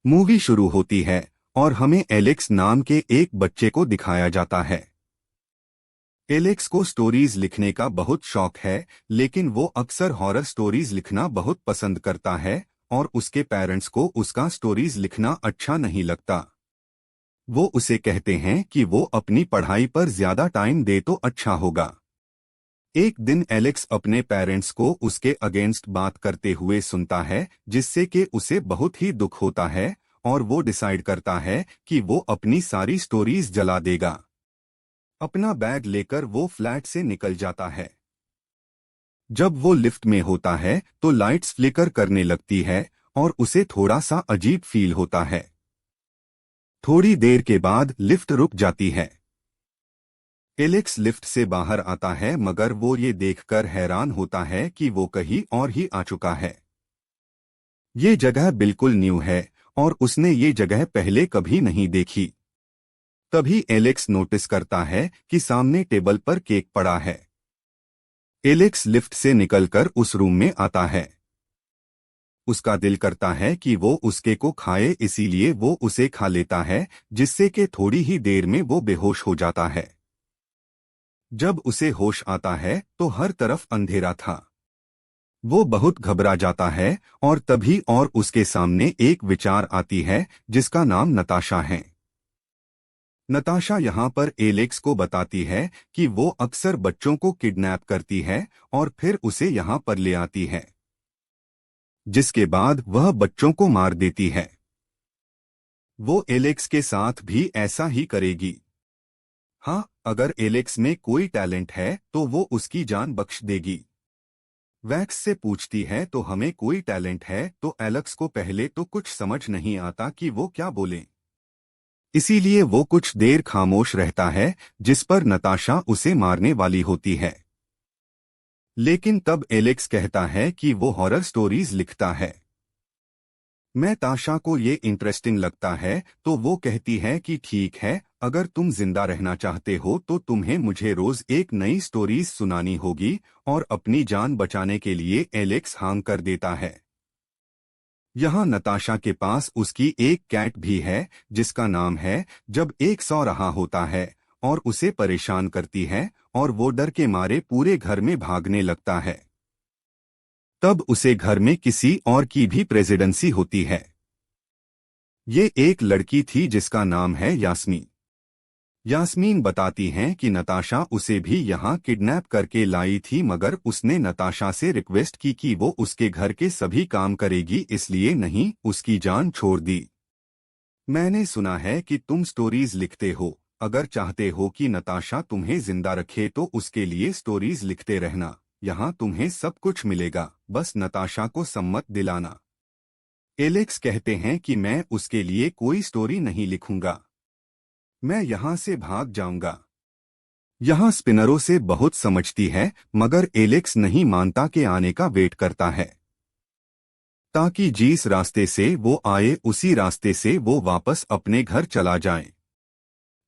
Movie शुरू होती है और हमें एलेक्स नाम के एक बच्चे को दिखाया जाता है। एलेक्स को स्टोरीज लिखने का बहुत शौक है, लेकिन वो अक्सर हॉरर स्टोरीज लिखना बहुत पसंद करता है और उसके पेरेंट्स को उसका स्टोरीज लिखना अच्छा नहीं लगता। वो उसे कहते हैं कि वो अपनी पढ़ाई पर ज्यादा टाइम दे तो अच्छा होगा। एक दिन एलेक्स अपने पेरेंट्स को उसके अगेंस्ट बात करते हुए सुनता है, जिससे कि उसे बहुत ही दुख होता है और वो डिसाइड करता है कि वो अपनी सारी स्टोरीज जला देगा। अपना बैग लेकर वो फ्लैट से निकल जाता है। जब वो लिफ्ट में होता है तो लाइट्स फ्लिकर करने लगती है और उसे थोड़ा सा अजीब फील होता है। थोड़ी देर के बाद लिफ्ट रुक जाती है। एलेक्स लिफ्ट से बाहर आता है, मगर वो ये देखकर हैरान होता है कि वो कहीं और ही आ चुका है। ये जगह बिल्कुल न्यू है और उसने ये जगह पहले कभी नहीं देखी। तभी एलेक्स नोटिस करता है कि सामने टेबल पर केक पड़ा है। एलेक्स लिफ्ट से निकलकर उस रूम में आता है। उसका दिल करता है कि वो उस केक को खाए, इसीलिए वो उसे खा लेता है, जिससे कि थोड़ी ही देर में वो बेहोश हो जाता है। जब उसे होश आता है तो हर तरफ अंधेरा था। वो बहुत घबरा जाता है और तभी और उसके सामने एक विचार आती है, जिसका नाम नताशा है। नताशा यहाँ पर एलेक्स को बताती है कि वो अक्सर बच्चों को किडनैप करती है और फिर उसे यहाँ पर ले आती है, जिसके बाद वह बच्चों को मार देती है। वो एलेक्स के साथ भी ऐसा ही करेगी। हाँ, अगर एलेक्स में कोई टैलेंट है तो वो उसकी जान बख्श देगी। वैक्स से पूछती है तो हमें कोई टैलेंट है, तो एलेक्स को पहले तो कुछ समझ नहीं आता कि वो क्या बोले। इसीलिए वो कुछ देर खामोश रहता है, जिस पर नताशा उसे मारने वाली होती है। लेकिन तब एलेक्स कहता है कि वो हॉरर स्टोरीज लिखता है। मैं ताशा को ये इंटरेस्टिंग लगता है, तो वो कहती है कि ठीक है, अगर तुम जिंदा रहना चाहते हो तो तुम्हें मुझे रोज एक नई स्टोरीज सुनानी होगी। और अपनी जान बचाने के लिए एलेक्स हाँ कर देता है। यहाँ नताशा के पास उसकी एक कैट भी है, जिसका नाम है। जब एक सौ रहा होता है और उसे परेशान करती है और वो डर के मारे पूरे घर में भागने लगता है। तब उसे घर में किसी और की भी प्रेसिडेंसी होती है। ये एक लड़की थी जिसका नाम है यास्मीन। यास्मीन बताती हैं कि नताशा उसे भी यहाँ किडनैप करके लाई थी, मगर उसने नताशा से रिक्वेस्ट की कि वो उसके घर के सभी काम करेगी, इसलिए नहीं उसकी जान छोड़ दी। मैंने सुना है कि तुम स्टोरीज लिखते हो, अगर चाहते हो कि नताशा तुम्हें जिंदा रखे तो उसके लिए स्टोरीज लिखते रहना। यहाँ तुम्हें सब कुछ मिलेगा, बस नताशा को सम्मत दिलाना। एलेक्स कहते हैं कि मैं उसके लिए कोई स्टोरी नहीं लिखूंगा, मैं यहाँ से भाग जाऊंगा। यहाँ स्पिनरों से बहुत समझती है, मगर एलेक्स नहीं मानता के आने का वेट करता है, ताकि जिस रास्ते से वो आए उसी रास्ते से वो वापस अपने घर चला जाए।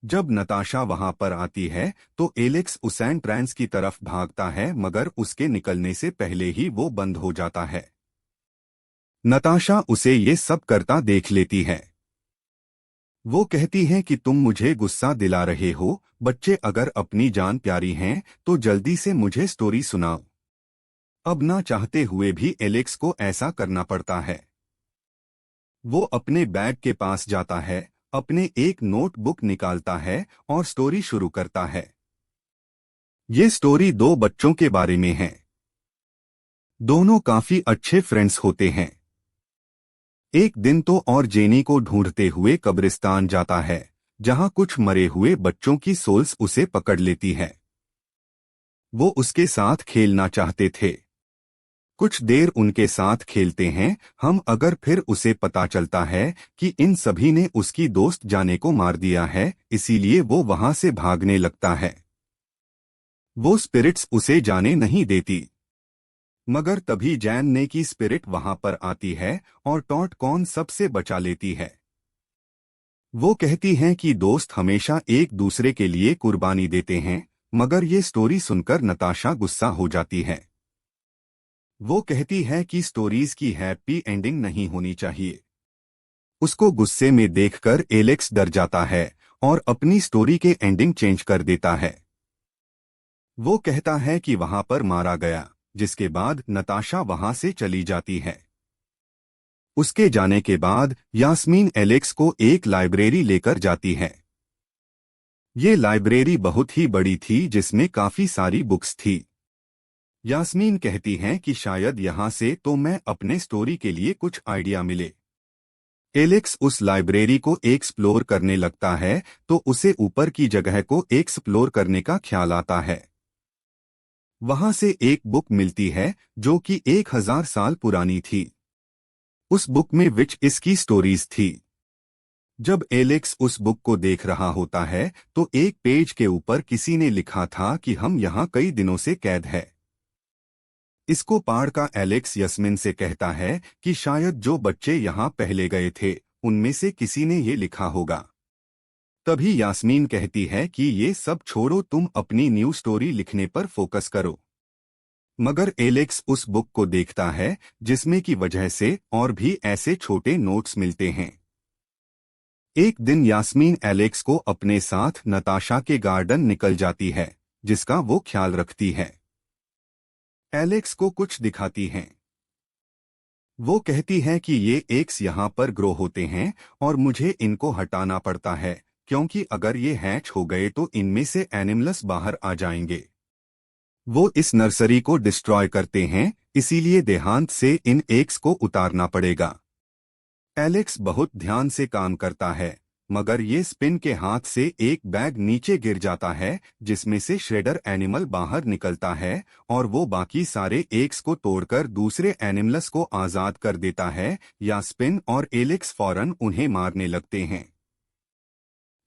जब नताशा वहां पर आती है तो एलेक्स उस ट्रांस की तरफ भागता है, मगर उसके निकलने से पहले ही वो बंद हो जाता है। नताशा उसे ये सब करता देख लेती है। वो कहती हैं कि तुम मुझे गुस्सा दिला रहे हो, बच्चे अगर अपनी जान प्यारी हैं तो जल्दी से मुझे स्टोरी सुनाओ। अब ना चाहते हुए भी एलेक्स को ऐसा करना पड़ता है। वो अपने बैग के पास जाता है, अपने एक नोटबुक निकालता है और स्टोरी शुरू करता है। ये स्टोरी दो बच्चों के बारे में है। दोनों काफी अच्छे फ्रेंड्स होते हैं। एक दिन तो और जेनी को ढूंढते हुए कब्रिस्तान जाता है, जहां कुछ मरे हुए बच्चों की सोल्स उसे पकड़ लेती है। वो उसके साथ खेलना चाहते थे। कुछ देर उनके साथ खेलते हैं हम, अगर फिर उसे पता चलता है कि इन सभी ने उसकी दोस्त जाने को मार दिया है, इसीलिए वो वहां से भागने लगता है। वो स्पिरिट्स उसे जाने नहीं देती, मगर तभी जैन ने की स्पिरिट वहां पर आती है और टॉट कॉन सबसे बचा लेती है। वो कहती हैं कि दोस्त हमेशा एक दूसरे के लिए कुर्बानी देते हैं, मगर ये स्टोरी सुनकर नताशा गुस्सा हो जाती है। वो कहती है कि स्टोरीज की हैप्पी एंडिंग नहीं होनी चाहिए। उसको गुस्से में देखकर एलेक्स डर जाता है और अपनी स्टोरी के एंडिंग चेंज कर देता है। वो कहता है कि वहां पर मारा गया, जिसके बाद नताशा वहां से चली जाती है। उसके जाने के बाद यास्मीन एलेक्स को एक लाइब्रेरी लेकर जाती है। ये लाइब्रेरी बहुत ही बड़ी थी जिसमें काफी सारी बुक्स थी। यास्मीन कहती हैं कि शायद यहाँ से तो मैं अपने स्टोरी के लिए कुछ आइडिया मिले। एलेक्स उस लाइब्रेरी को एक्सप्लोर करने लगता है तो उसे ऊपर की जगह को एक्सप्लोर करने का ख्याल आता है। वहां से एक बुक मिलती है जो कि 1000 साल पुरानी थी। उस बुक में विच इसकी स्टोरीज थी। जब एलेक्स उस बुक को देख रहा होता है तो एक पेज के ऊपर किसी ने लिखा था कि हम यहाँ कई दिनों से कैद है। इसको पढ़ का एलेक्स यास्मीन से कहता है कि शायद जो बच्चे यहाँ पहले गए थे उनमें से किसी ने ये लिखा होगा। तभी यास्मीन कहती है कि ये सब छोड़ो, तुम अपनी न्यू स्टोरी लिखने पर फोकस करो। मगर एलेक्स उस बुक को देखता है जिसमें की वजह से और भी ऐसे छोटे नोट्स मिलते हैं। एक दिन यास्मीन एलेक्स को अपने साथ नताशा के गार्डन निकल जाती है जिसका वो ख्याल रखती है। एलेक्स को कुछ दिखाती हैं। वो कहती है कि ये एग्स यहाँ पर ग्रो होते हैं और मुझे इनको हटाना पड़ता है क्योंकि अगर ये हैच हो गए तो इनमें से एनिमल्स बाहर आ जाएंगे। वो इस नर्सरी को डिस्ट्रॉय करते हैं, इसीलिए देहांत से इन एग्स को उतारना पड़ेगा। एलेक्स बहुत ध्यान से काम करता है मगर ये स्पिन के हाथ से एक बैग नीचे गिर जाता है जिसमें से श्रेडर एनिमल बाहर निकलता है और वो बाकी सारे एग्स को तोड़कर दूसरे एनिमल्स को आजाद कर देता है। या स्पिन और एलेक्स फौरन उन्हें मारने लगते हैं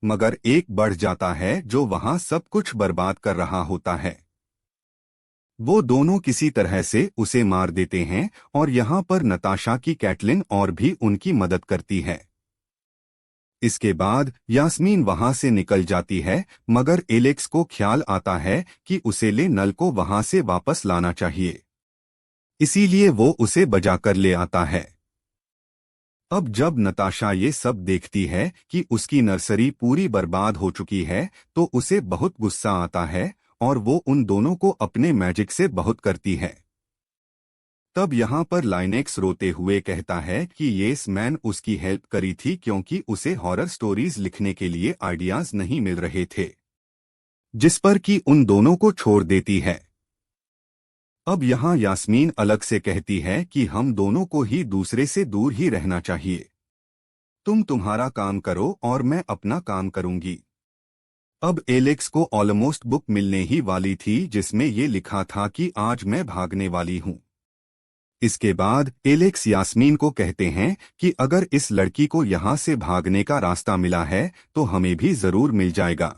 मगर एक बढ़ जाता है जो वहां सब कुछ बर्बाद कर रहा होता है। वो दोनों किसी तरह से उसे मार देते हैं और यहाँ पर नताशा की कैटलिन और भी उनकी मदद करती है। इसके बाद यास्मीन वहां से निकल जाती है मगर एलेक्स को ख्याल आता है कि उसे ले नल को वहां से वापस लाना चाहिए, इसीलिए वो उसे बजाकर ले आता है। अब जब नताशा ये सब देखती है कि उसकी नर्सरी पूरी बर्बाद हो चुकी है तो उसे बहुत गुस्सा आता है और वो उन दोनों को अपने मैजिक से बहुत करती है। तब यहाँ पर लाइनेक्स रोते हुए कहता है कि येस मैन उसकी हेल्प करी थी क्योंकि उसे हॉरर स्टोरीज लिखने के लिए आइडियाज नहीं मिल रहे थे, जिस पर कि उन दोनों को छोड़ देती है। अब यहाँ यास्मीन अलग से कहती है कि हम दोनों को ही दूसरे से दूर ही रहना चाहिए। तुम तुम्हारा काम करो और मैं अपना काम करूंगी। अब एलेक्स को ऑलमोस्ट बुक मिलने ही वाली थी जिसमें ये लिखा था कि आज मैं भागने वाली हूँ। इसके बाद एलेक्स यास्मीन को कहते हैं कि अगर इस लड़की को यहाँ से भागने का रास्ता मिला है तो हमें भी जरूर मिल जाएगा।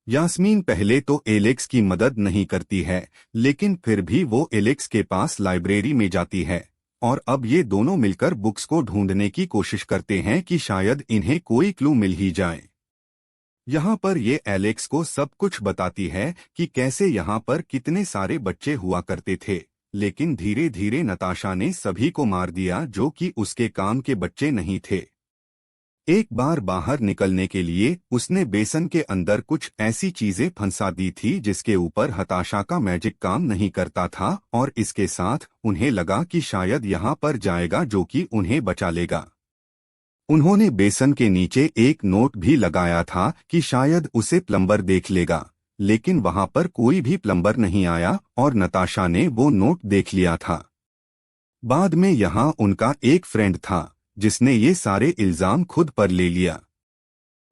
यास्मीन पहले तो एलेक्स की मदद नहीं करती है लेकिन फिर भी वो एलेक्स के पास लाइब्रेरी में जाती है और अब ये दोनों मिलकर बुक्स को ढूंढने की कोशिश करते हैं कि शायद इन्हें कोई क्लू मिल ही जाए। यहाँ पर ये एलेक्स को सब कुछ बताती है कि कैसे यहाँ पर कितने सारे बच्चे हुआ करते थे, लेकिन धीरे धीरे नताशा ने सभी को मार दिया जो कि उसके काम के बच्चे नहीं थे। एक बार बाहर निकलने के लिए उसने बेसन के अंदर कुछ ऐसी चीजें फंसा दी थी जिसके ऊपर हताशा का मैजिक काम नहीं करता था और इसके साथ उन्हें लगा कि शायद यहाँ पर जाएगा जो कि उन्हें बचा लेगा। उन्होंने बेसन के नीचे एक नोट भी लगाया था कि शायद उसे प्लम्बर देख लेगा, लेकिन वहां पर कोई भी प्लम्बर नहीं आया और नताशा ने वो नोट देख लिया था। बाद में यहाँ उनका एक फ्रेंड था जिसने ये सारे इल्जाम खुद पर ले लिया।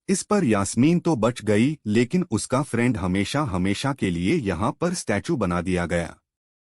इस पर यास्मीन तो बच गई लेकिन उसका फ्रेंड हमेशा हमेशा के लिए यहाँ पर स्टैचू बना दिया गया।